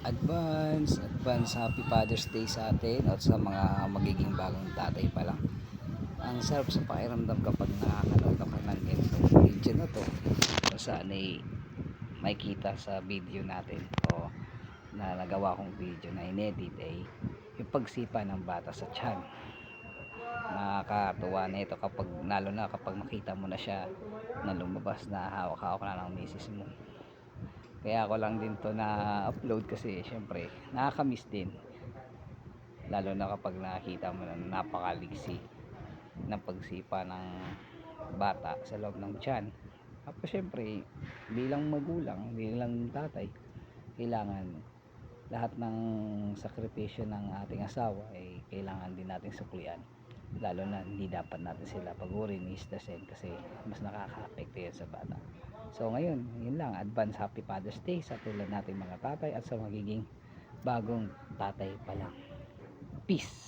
Advance Happy Father's Day sa atin at sa mga magiging bagong tatay pa lang. Ang sarap sa pakiramdam kapag nakakanood ako ng ganitong video na to, kung saan ay makikita sa video natin o na nagawa kong video na inedit ay yung pagsipa ng bata sa tiyan. Nakakatuwa na ito kapag lalo na kapag makita mo na siya na lumabas na hawak-hawak na ng misis mo. Kaya ako lang din to na upload kasi syempre nakakamiss din, lalo na kapag nakita mo na napakaliksi ng pagsipa ng bata sa loob ng tiyan. Tapos syempre bilang magulang, bilang tatay, kailangan lahat ng sakripisyo ng ating asawa ay kailangan din nating suklian, lalo na hindi dapat natin sila pagurin is the same kasi mas nakaka-apekto yan sa bata. So ngayon, yun lang, advance happy Father's Day sa tulad nating mga tatay at sa magiging bagong tatay pa lang. Peace.